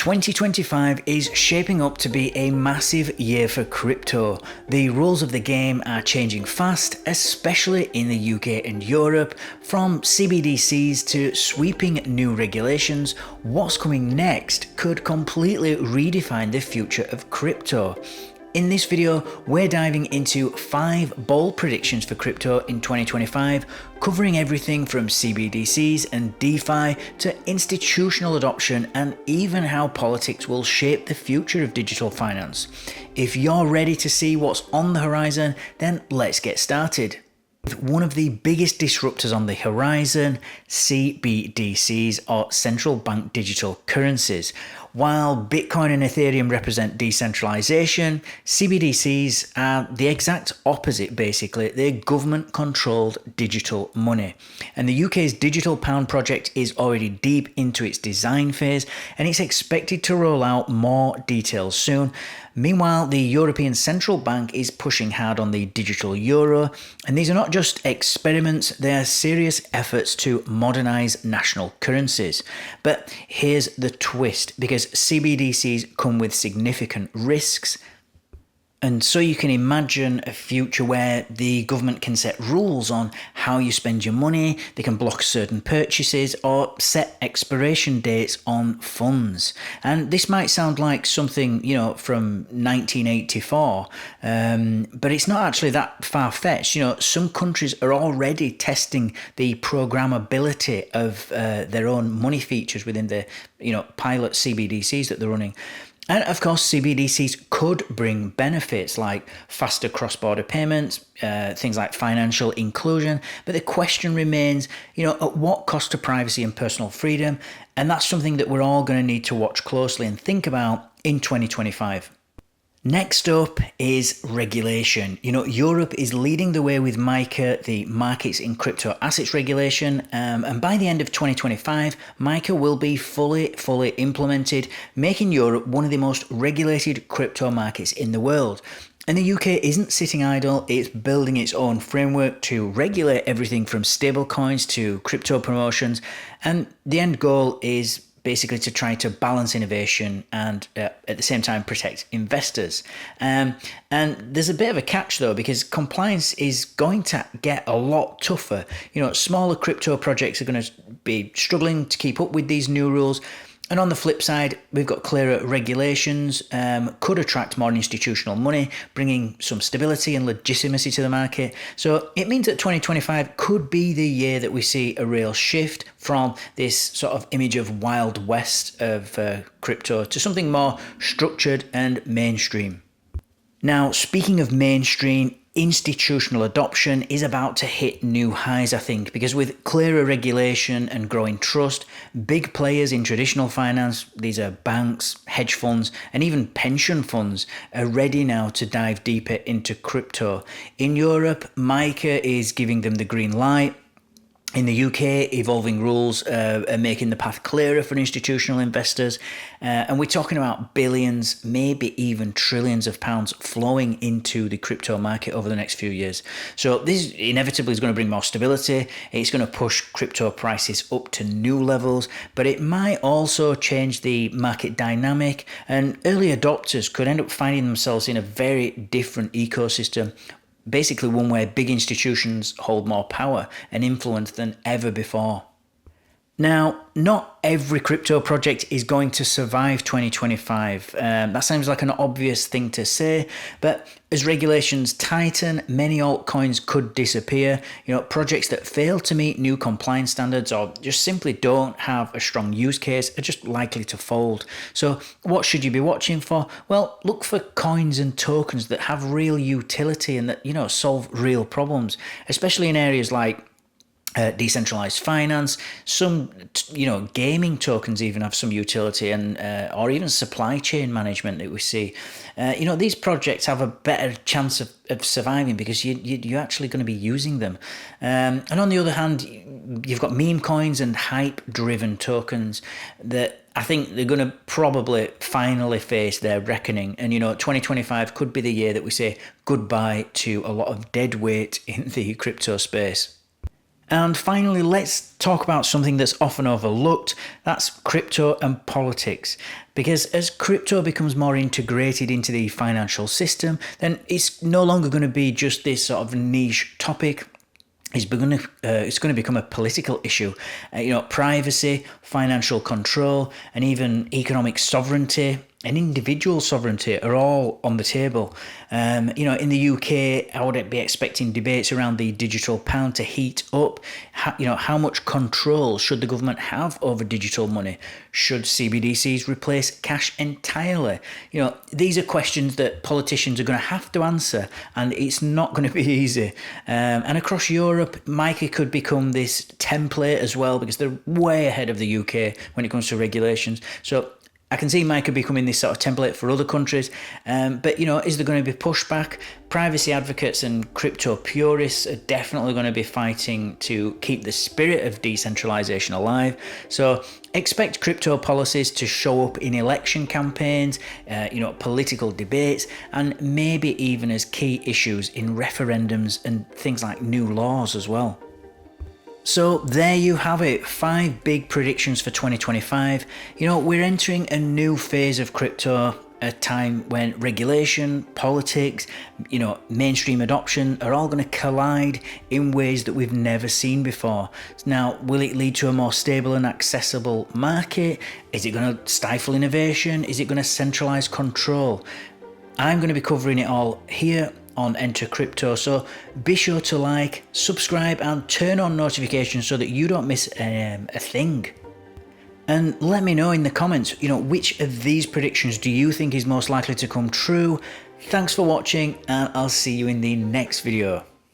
2025 is shaping up to be a massive year for crypto. The rules of the game are changing fast, especially in the UK and Europe. From CBDCs to sweeping new regulations, what's coming next could completely redefine the future of crypto. In this video, we're diving into 5 bold predictions for crypto in 2025, covering everything from CBDCs and DeFi to institutional adoption and even how politics will shape the future of digital finance. If you're ready to see what's on the horizon, then let's get started. With one of the biggest disruptors on the horizon, CBDCs or central bank digital currencies. While Bitcoin and Ethereum represent decentralization, CBDCs are the exact opposite basically. They're government-controlled digital money. And the UK's digital pound project is already deep into its design phase and it's expected to roll out more details soon. Meanwhile, the European Central Bank is pushing hard on the digital euro, and these are not just experiments, they are serious efforts to modernize national currencies. But here's the twist, because CBDCs come with significant risks. And so you can imagine a future where the government can set rules on how you spend your money, they can block certain purchases or set expiration dates on funds. And this might sound like something, from 1984, but it's not actually that far-fetched. Some countries are already testing the programmability of their own money features within the, pilot CBDCs that they're running. And of course, CBDCs could bring benefits like faster cross-border payments, things like financial inclusion. But the question remains, at what cost to privacy and personal freedom? And that's something that we're all going to need to watch closely and think about in 2025. Next up is regulation. Europe is leading the way with MiCA, the markets in crypto assets regulation, and by the end of 2025, MiCA will be fully implemented, making Europe one of the most regulated crypto markets in the world. And the UK isn't sitting idle, it's building its own framework to regulate everything from stablecoins to crypto promotions, and the end goal is basically to try to balance innovation and at the same time protect investors. And there's a bit of a catch though, because compliance is going to get a lot tougher. Smaller crypto projects are going to be struggling to keep up with these new rules. And on the flip side, we've got clearer regulations, could attract more institutional money, bringing some stability and legitimacy to the market. So it means that 2025 could be the year that we see a real shift from this sort of image of Wild West of crypto to something more structured and mainstream. Now, speaking of mainstream, institutional adoption is about to hit new highs, I think, because with clearer regulation and growing trust, big players in traditional finance, these are banks, hedge funds, and even pension funds, are ready now to dive deeper into crypto. In Europe, MiCA is giving them the green light. In the UK, evolving rules are making the path clearer for institutional investors. And we're talking about billions, maybe even trillions of pounds flowing into the crypto market over the next few years. So this inevitably is going to bring more stability. It's going to push crypto prices up to new levels, but it might also change the market dynamic. And early adopters could end up finding themselves in a very different ecosystem. Basically one where big institutions hold more power and influence than ever before. Now, not every crypto project is going to survive 2025. That sounds like an obvious thing to say, but as regulations tighten, many altcoins could disappear. Projects that fail to meet new compliance standards or just simply don't have a strong use case are just likely to fold. So what should you be watching for? Well, look for coins and tokens that have real utility and that, solve real problems, especially in areas like decentralized finance. Some gaming tokens even have some utility, and or even supply chain management that we see. These projects have a better chance of surviving because you're actually going to be using them. And on the other hand, you've got meme coins and hype driven tokens that I think they're going to probably finally face their reckoning. And 2025 could be the year that we say goodbye to a lot of dead weight in the crypto space. And finally, let's talk about something that's often overlooked. That's crypto and politics. Because as crypto becomes more integrated into the financial system, then it's no longer going to be just this sort of niche topic. It's going to become a political issue. Privacy, financial control, and even economic sovereignty and individual sovereignty are all on the table. In the UK, I would be expecting debates around the digital pound to heat up. How much control should the government have over digital money? Should CBDCs replace cash entirely? These are questions that politicians are going to have to answer, and it's not going to be easy. And across Europe, MiCA could become this template as well, because they're way ahead of the UK when it comes to regulations. So I can see MiCA becoming this sort of template for other countries, but is there going to be pushback? Privacy advocates and crypto purists are definitely going to be fighting to keep the spirit of decentralization alive. So expect crypto policies to show up in election campaigns, political debates, and maybe even as key issues in referendums and things like new laws as well. So there you have it, 5 big predictions for 2025. We're entering a new phase of crypto, a time when regulation, politics, mainstream adoption are all going to collide in ways that we've never seen before. Now, will it lead to a more stable and accessible market? Is it going to stifle innovation? Is it going to centralize control? I'm going to be covering it all here on Enter Crypto, so be sure to like, subscribe and turn on notifications so that you don't miss a thing. And let me know in the comments, which of these predictions do you think is most likely to come true? Thanks for watching, and I'll see you in the next video.